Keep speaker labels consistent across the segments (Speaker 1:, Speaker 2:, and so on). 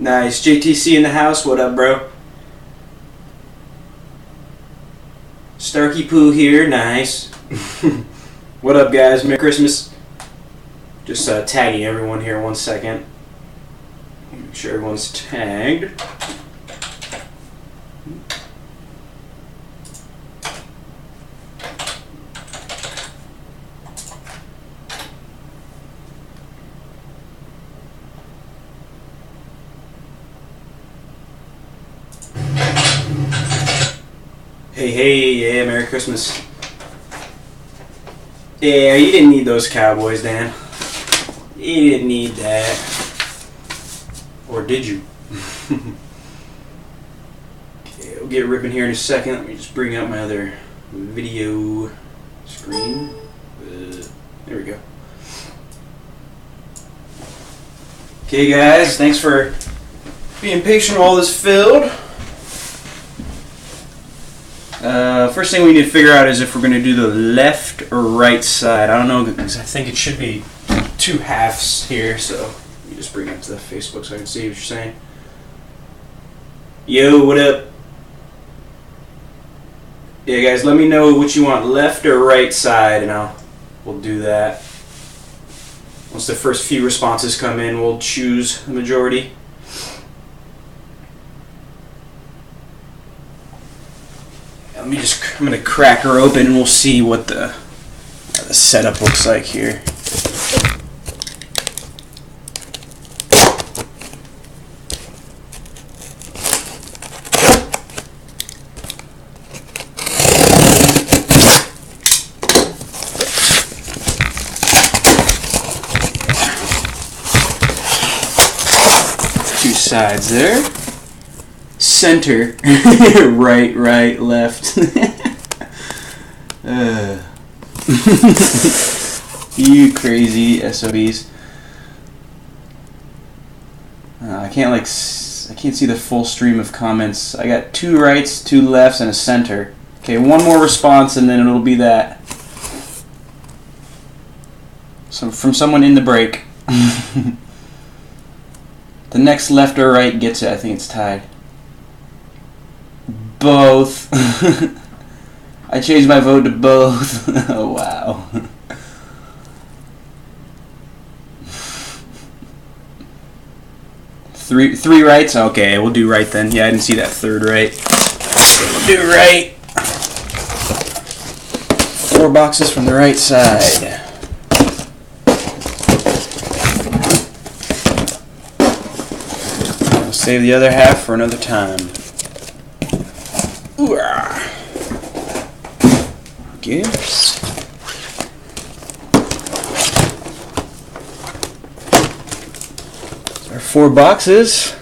Speaker 1: Nice. JTC in the house. What up, bro? Starkey Poo here. Nice. What up, guys? Merry Christmas. Just tagging everyone here 1 second. Make sure everyone's tagged. Hey, yeah, Merry Christmas. Yeah, you didn't need those Cowboys, Dan. You didn't need that. Or did you? Okay, we'll get ripping here in a second. Let me just bring up my other video screen. There we go. Okay, guys, thanks for being patient while this filled. First thing we need to figure out is if we're going to do the left or right side. I don't know, because I think it should be 2 halves here, so let me just bring it up to the Facebook so I can see what you're saying. Yo, what up? Yeah, guys, let me know what you want, left or right side, and we'll do that. Once the first few responses come in, we'll choose the majority. I'm gonna crack her open and we'll see what the setup looks like here. Two sides there. Center, right, left. You crazy SOBs. I can't see the full stream of comments. I got 2 rights, 2 lefts, and a center. Okay, 1 more response, and then it'll be that. So from someone in the break. The next left or right gets it. I think it's tied. Both. I changed my vote to both. Oh, wow. Three rights? Okay, we'll do right then. Yeah, I didn't see that 3rd right. We'll do right. 4 boxes from the right side. I'll save the other half for another time. Gifts. Our 4 boxes,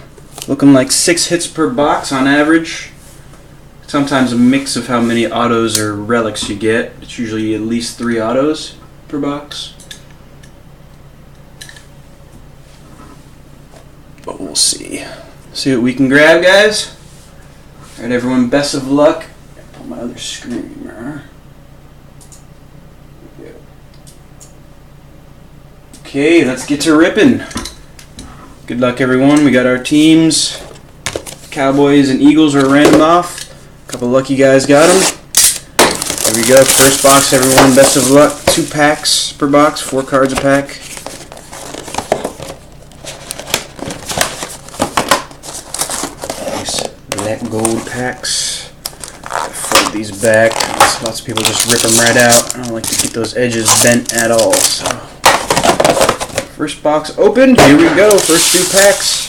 Speaker 1: looking like 6 hits per box on average. Sometimes a mix of how many autos or relics you get. It's usually at least 3 autos per box. But we'll see. See what we can grab, guys. Alright, everyone, best of luck. Pull my other screen. Okay, let's get to ripping. Good luck, everyone. We got our teams. Cowboys and Eagles are random off. A couple lucky guys got them. There we go. First box, everyone. Best of luck. 2 packs per box. 4 cards a pack. Nice net gold packs. Fold these back. Lots of people just rip them right out. I don't like to get those edges bent at all. So. First box opened. Here we go. First 2 packs.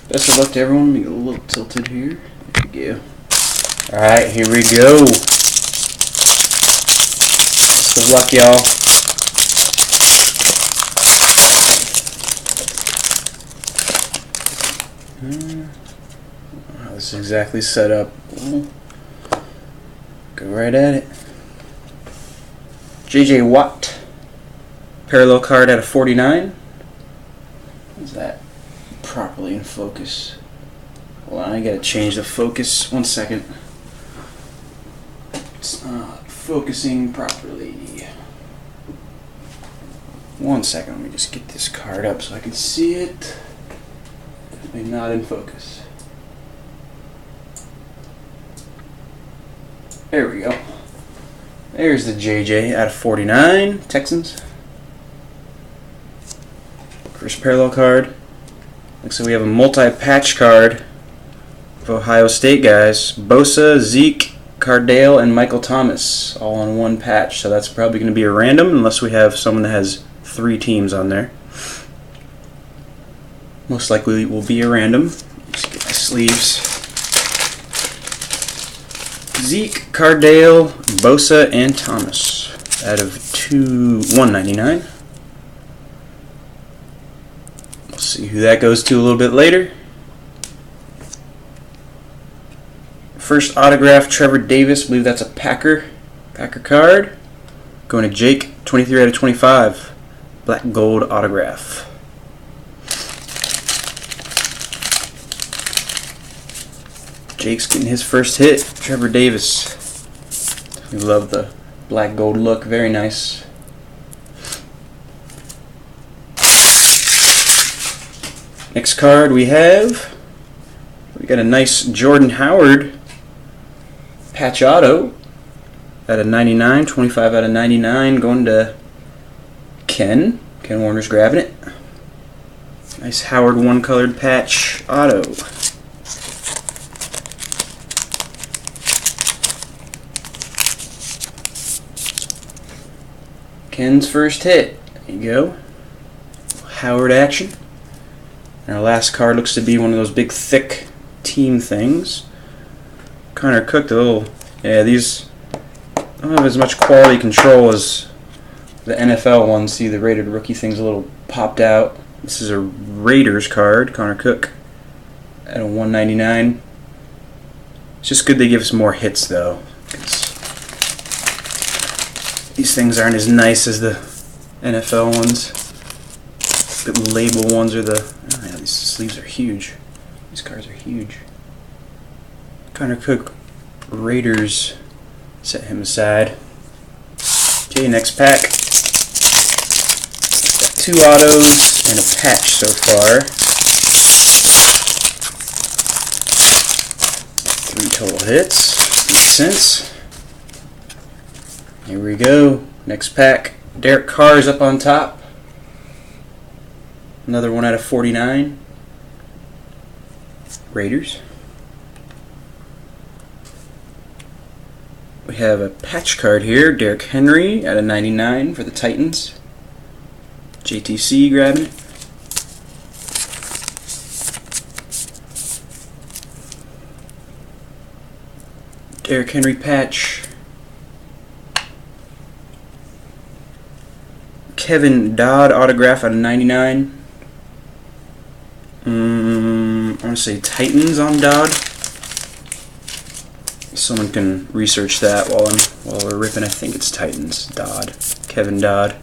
Speaker 1: Best of luck to everyone. Let me get a little tilted here. There we go. Alright, here we go. Best of luck, y'all. This is exactly set up. Go right at it. J.J. Watt. Parallel card at a 49. Is that properly in focus? Hold on, I gotta change the focus. 1 second. It's not focusing properly. 1 second, let me just get this card up so I can see it. Definitely not in focus. There we go. There's the JJ out of 49, Texans. First parallel card. Looks like we have a multi-patch card of Ohio State guys. Bosa, Zeke, Cardale, and Michael Thomas all on one patch. So that's probably going to be a random unless we have someone that has 3 teams on there. Most likely will be a random. Just get my sleeves. Zeke, Cardale, Bosa, and Thomas out of 199. We'll see who that goes to a little bit later. First autograph, Trevor Davis. I believe that's a Packer card. Going to Jake, 23 out of 25. Black gold autograph. Jake's getting his first hit. Trevor Davis. We love the black gold look. Very nice. Next card we got a nice Jordan Howard patch auto out of 99. 25 out of 99 going to Ken. Ken Warner's grabbing it. Nice Howard one-colored patch auto. Ken's first hit. There you go. Howard action. And our last card looks to be one of those big, thick team things. Connor Cook, these don't have as much quality control as the NFL ones. See, the rated rookie thing's a little popped out. This is a Raiders card, Connor Cook, at a 199. It's just good they give us more hits, though. These things aren't as nice as the NFL ones. The label ones are these sleeves are huge. These cards are huge. Connor Cook, Raiders, set him aside. Okay, next pack. Got 2 autos and a patch so far. 3 total hits. Makes sense. Here we go. Next pack. Derek Carr's up on top. Another 1 out of 49. Raiders. We have a patch card here. Derrick Henry out of 99 for the Titans. JTC grabbing it. Derrick Henry patch. Kevin Dodd autograph out of 99. I want to say Titans on Dodd. Someone can research that while we're ripping. I think it's Titans. Dodd. Kevin Dodd.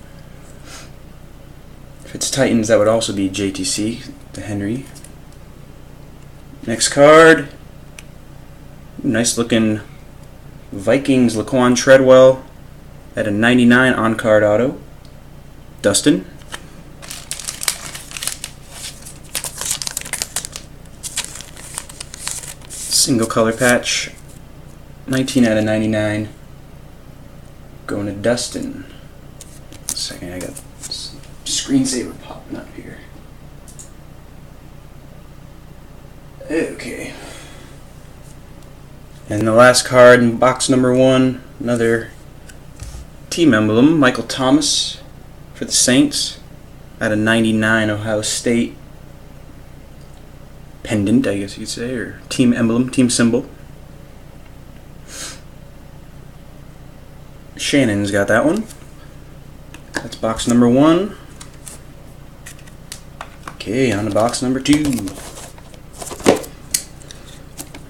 Speaker 1: If it's Titans, that would also be JTC to Henry. Next card. Nice looking Vikings Laquan Treadwell at a 99 on card auto. Dustin. Single color patch. 19 out of 99. Going to Dustin. A second, I got screensaver popping up here. Okay. And the last card in box number 1, another team emblem, Michael Thomas for the Saints out of 99 Ohio State. Pendant, I guess you could say, or team emblem, team symbol. Shannon's got that one. That's box number 1. Okay, on to box number 2.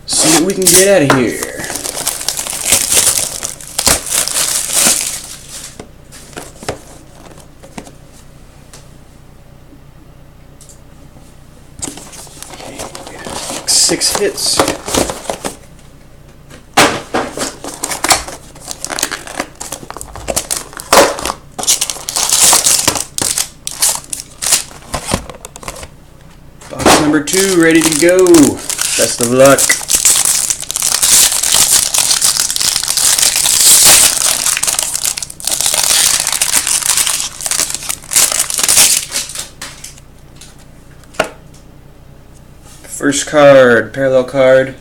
Speaker 1: See what we can get out of here. Okay, 6 hits. number 2 ready to go. Best of luck. First card, parallel card,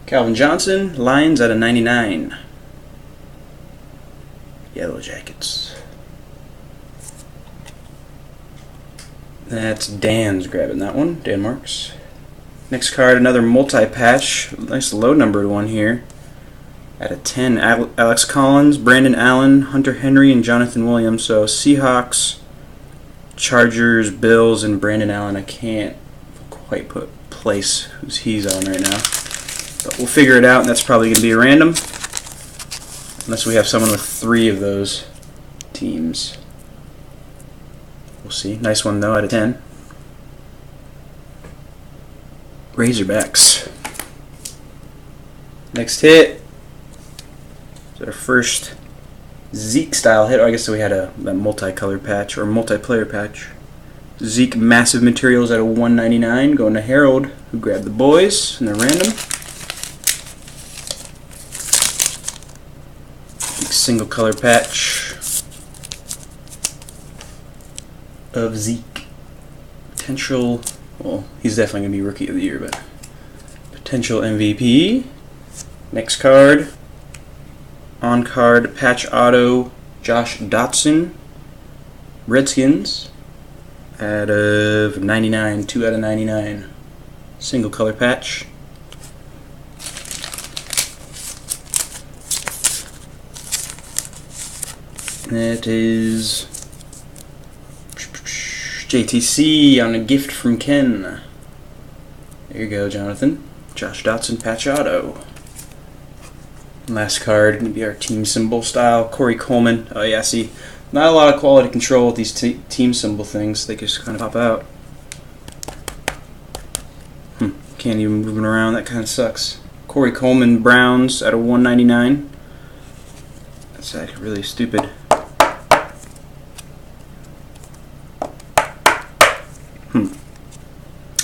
Speaker 1: Calvin Johnson, Lions out of 99. Yellow Jackets. That's Dan's grabbing that one, Dan Marks. Next card, another multi-patch, nice low-numbered one here. Out of 10, Alex Collins, Brandon Allen, Hunter Henry, and Jonathan Williams. So Seahawks, Chargers, Bills, and Brandon Allen. I can't quite place who's he's on right now, but we'll figure it out, and that's probably going to be a random unless we have someone with 3 of those teams. We'll see. Nice one though, out of 10. Razorbacks. Next hit is our first Zeke style hit. I guess we had a multicolor patch or multiplayer patch. Zeke Massive Materials out of 199, going to Harold, who grabbed the boys, and they're random. Zeke single color patch of Zeke. Potential, well, he's definitely going to be Rookie of the Year, but potential MVP. Next card, on card patch auto, Josh Dotson, Redskins. Out of 99, 2 out of 99. Single color patch. That is JTC on a gift from Ken. There you go, Jonathan. Josh Dotson patch auto. Last card going to be our team symbol style. Corey Coleman. Oh yeah, see. Not a lot of quality control with these team symbol things. They just kind of pop out. Can't even move them around. That kind of sucks. Corey Coleman, Browns out of 199. That's actually really stupid.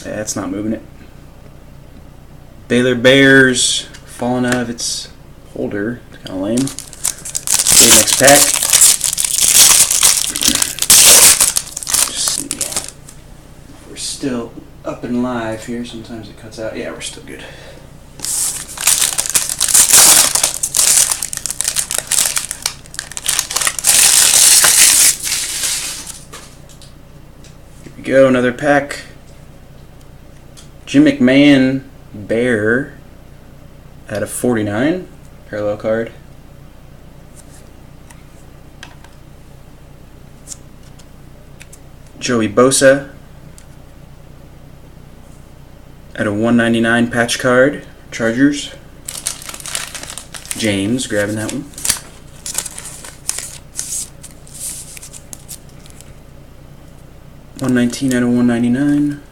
Speaker 1: That's not moving it. Baylor Bears falling out of its holder. It's kind of lame. Okay, next pack. Still up and live here. Sometimes it cuts out. Yeah, we're still good. Here we go, another pack. Jim McMahon, Bear, out of 49. Parallel card. Joey Bosa, at a 199 patch card, Chargers. James grabbing that one. $119 out of 199.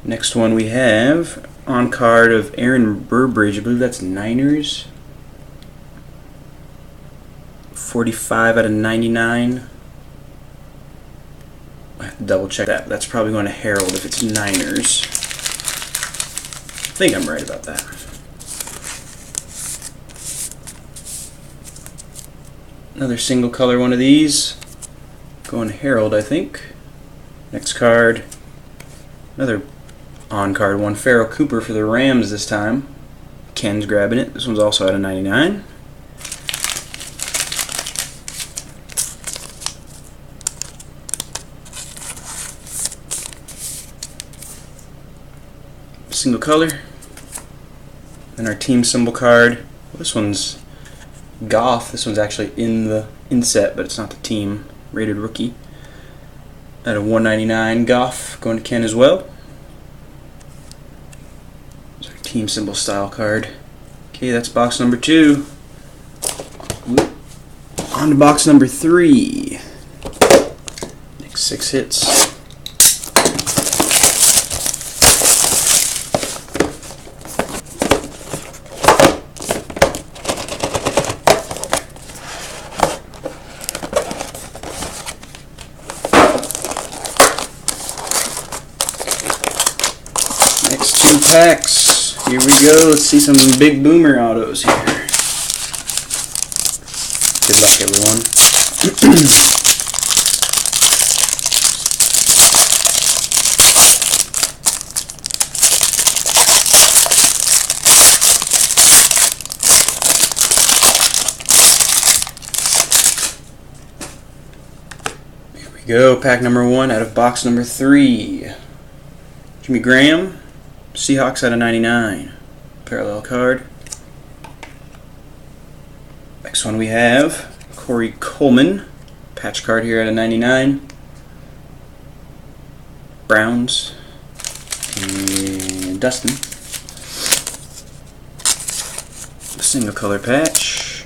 Speaker 1: Next one we have on card of Aaron Burbridge. I believe that's Niners. 45 out of 99. I have to double check that. That's probably going to Harold if it's Niners. I think I'm right about that. Another single color one of these. Going to Harold, I think. Next card. Another on-card one. Farrell Cooper for the Rams this time. Ken's grabbing it. This one's also out of 99. Single color. Then our team symbol card. This one's Goff. This one's actually in the inset, but it's not the team. Rated rookie. At a 199 Goff. Going to Ken as well. It's our team symbol style card. Okay, that's box number 2. On to box number 3. Next 6 hits. packs. Here we go. Let's see some big boomer autos here. Good luck, everyone. Here we go. Pack number 1 out of box number 3. Jimmy Graham, Seahawks out of 99. Parallel card. Next one we have Corey Coleman, patch card here out of 99. Browns and Dustin. A single color patch.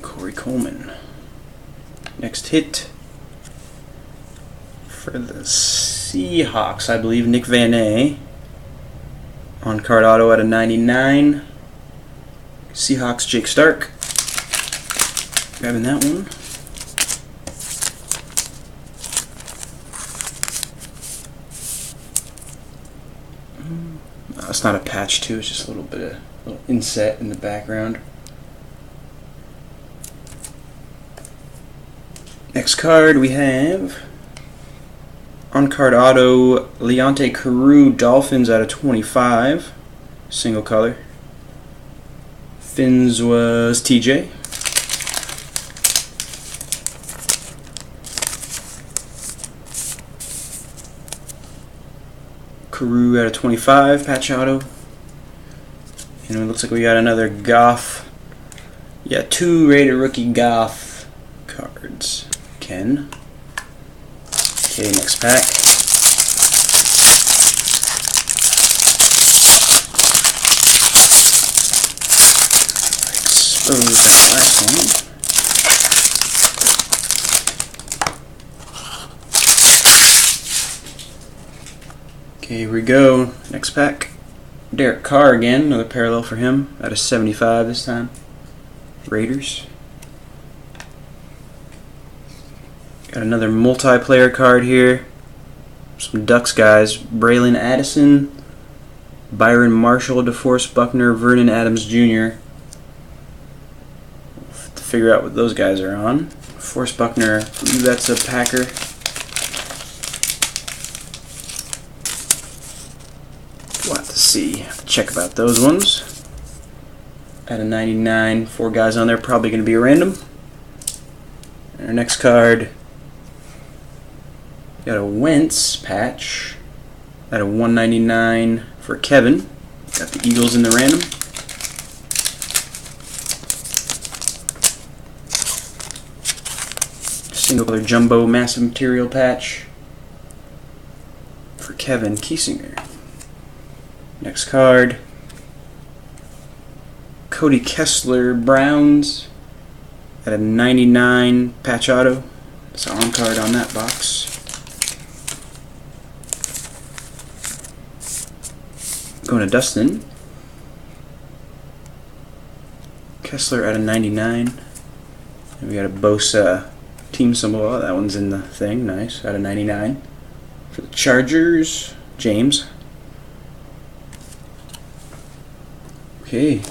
Speaker 1: Corey Coleman. Next hit for the Seahawks, I believe, Nick Van A. On card auto out of 99. Seahawks, Jake Stark. Grabbing that one. It's not a patch too, it's just a little bit of little inset in the background. Next card we have on card auto Leonte Carew, Dolphins out of 25, single color. Fins was TJ. Carew out of 25, patch auto. And it looks like we got another Goff. Yeah, 2 rated rookie Goff cards. Ken. Okay, next pack. Expose that last one. Okay, here we go. Next pack. Derek Carr again, another parallel for him. Out of 75 this time. Raiders. Got another multiplayer card here. Some Ducks guys. Braylon Addison, Byron Marshall, DeForest Buckner, Vernon Adams Jr. We'll have to figure out what those guys are on. DeForest Buckner, I believe that's a Packer. We'll have to see. Have to check about those ones. Out of 99, 4 guys on there. Probably going to be a random. And our next card. Got a Wentz patch at a 199 for Kevin. Got the Eagles in the random. Single color jumbo massive material patch for Kevin Kiesinger. Next card. Cody Kessler, Browns at a 99 patch auto. It's an on card on that box. Going to Dustin. Kessler at a 99. And we got a Bosa team symbol. Oh, that one's in the thing. Nice. At a 99. For the Chargers, James. Okay.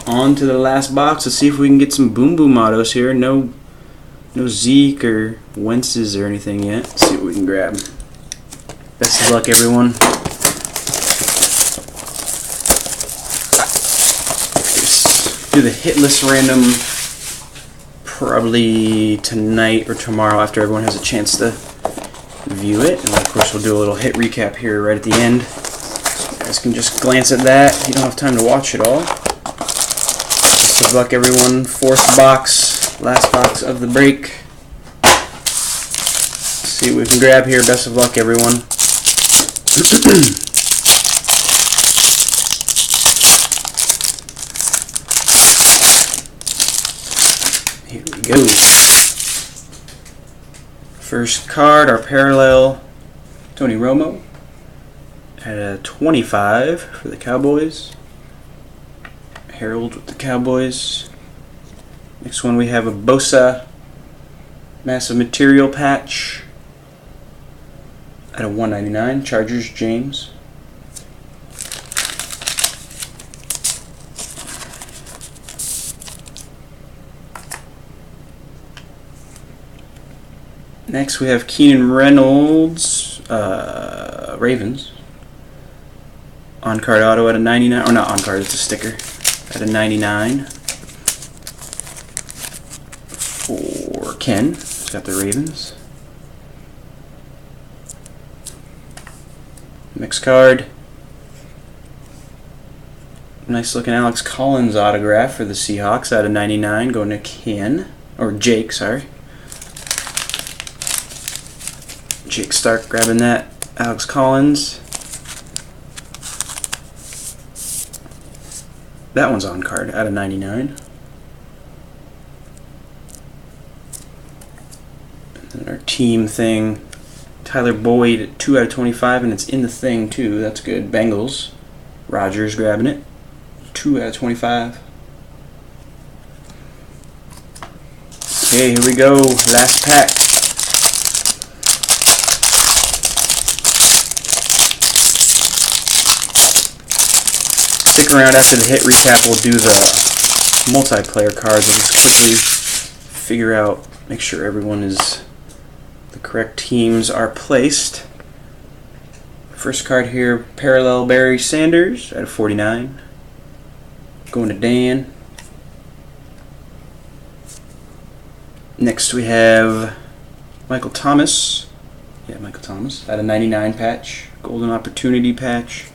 Speaker 1: On to the last box. Let's see if we can get some boom boom autos here. No Zeke or Wentz's or anything yet. Let's see what we can grab. Best of luck, everyone. Do the hit list random probably tonight or tomorrow after everyone has a chance to view it. And of course we'll do a little hit recap here right at the end. So you guys can just glance at that if you don't have time to watch it all. Best of luck, everyone. 4th box, last box of the break. Let's see what we can grab here. Best of luck, everyone. Here we go. First card, our parallel, Tony Romo at a 25 for the Cowboys. Harold with the Cowboys. Next one we have a Bosa massive material patch At a 199, Chargers, James. Next we have Keenan Reynolds, Ravens. On card auto at a 99, or not on card, it's a sticker. At a 99. For Ken, he's got the Ravens. Next card. Nice looking Alex Collins autograph for the Seahawks out of 99, going to Ken, or Jake, sorry. Jake Stark grabbing that. Alex Collins. That one's on card out of 99. And then our team thing. Tyler Boyd, 2 out of 25, and it's in the thing too. That's good. Bengals. Rodgers grabbing it. 2 out of 25. Okay, here we go. Last pack. Stick around after the hit recap. We'll do the multiplayer cards. We'll just quickly figure out, make sure everyone is, the correct teams are placed. First card here, Parallel Barry Sanders out of 49. Going to Dan. Next we have Michael Thomas. Yeah, Michael Thomas out of 99 patch. Golden Opportunity patch.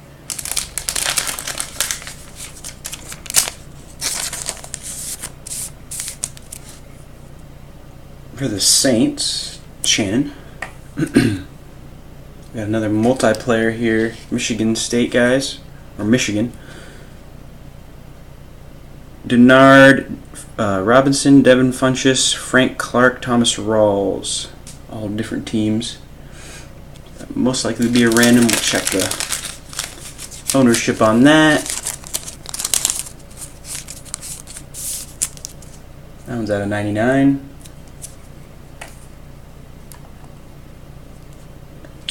Speaker 1: For the Saints, Shannon. Got another multiplayer here. Michigan State guys, or Michigan. Denard, Robinson, Devin Funchess, Frank Clark, Thomas Rawls. All different teams. Most likely to be a random. We'll check the ownership on that. That one's out of 99.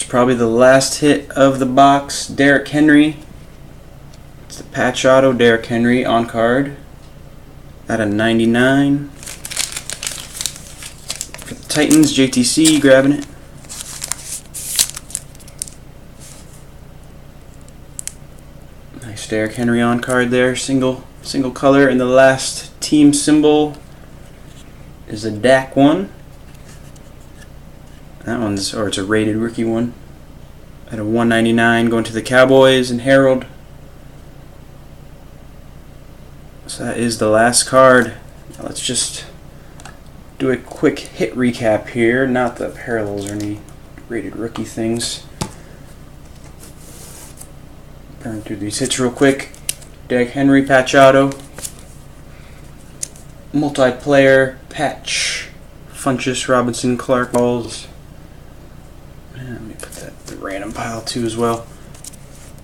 Speaker 1: Probably the last hit of the box. Derrick Henry. It's the patch auto. Derrick Henry on card. At a 99. For the Titans, JTC grabbing it. Nice Derrick Henry on card there. Single color. And the last team symbol is a Dak one. That one's, or it's a rated rookie one. At a 199, going to the Cowboys and Harold. So that is the last card. Now let's just do a quick hit recap here. Not the parallels or any rated rookie things. Burn through these hits real quick. Derrick Henry patch auto. Multiplayer patch. Funchess, Robinson, Clark balls. Let me put that in the random pile too as well.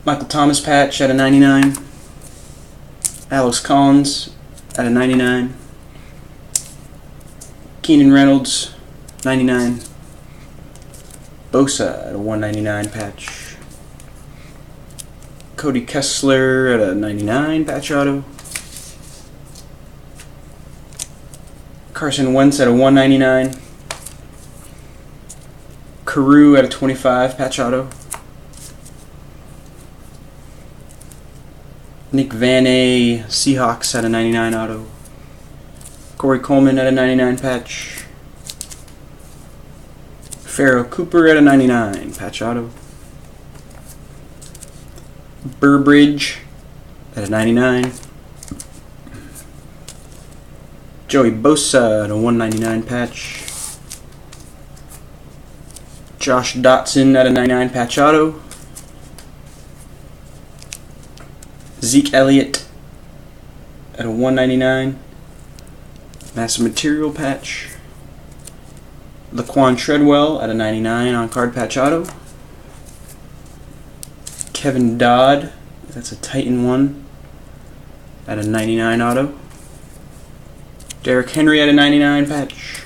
Speaker 1: Michael Thomas patch at a 99. Alex Collins at a 99. Keenan Reynolds 99. Bosa at a 199 patch. Cody Kessler at a 99 patch auto. Carson Wentz at a 199. Carew at a 25 patch auto. Nick Vanay, Seahawks at a 99 auto. Corey Coleman at a 99 patch. Pharaoh Cooper at a 99 patch auto. Burbridge at a 99. Joey Bosa at a 199 patch. Josh Dotson at a 99 patch auto. Zeke Elliott at a 199. Massive Material patch. Laquan Treadwell at a 99 on card patch auto. Kevin Dodd, that's a Titan one, at a 99 auto. Derrick Henry at a 99 patch.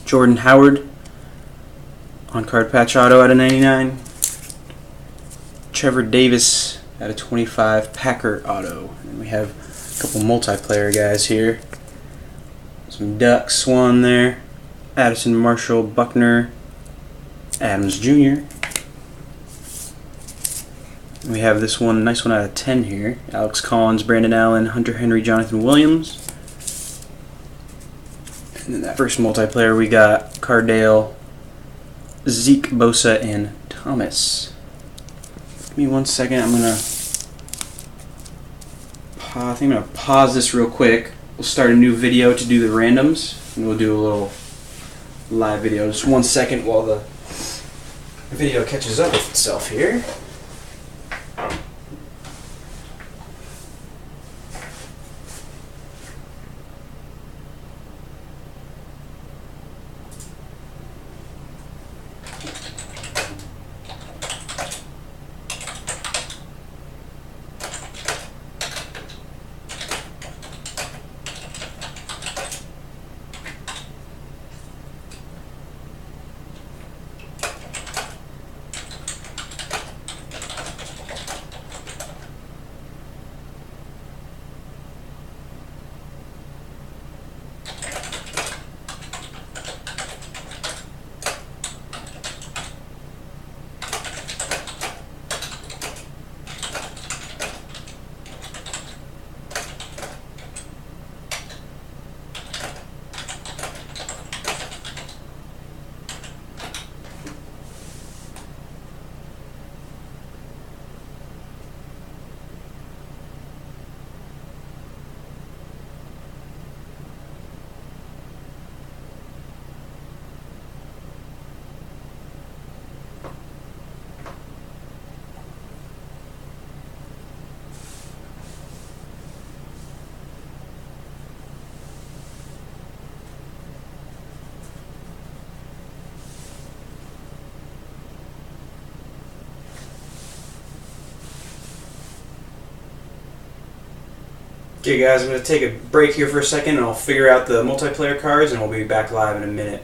Speaker 1: Jordan Howard On-card patch auto out of 99. Trevor Davis out of 25. Packer auto. And we have a couple multiplayer guys here. Some Duck, Swan there. Addison, Marshall, Buckner, Adams Jr. We have this one, nice one out of 10 here. Alex Collins, Brandon Allen, Hunter Henry, Jonathan Williams. And then that first multiplayer we got Cardale, Zeke, Bosa, and Thomas. Give me 1 second. I think I'm gonna pause this real quick. We'll start a new video to do the randoms, and we'll do a little live video. Just 1 second while the video catches up with itself here. Okay guys, I'm going to take a break here for a second and I'll figure out the multiplayer cards and we'll be back live in a minute.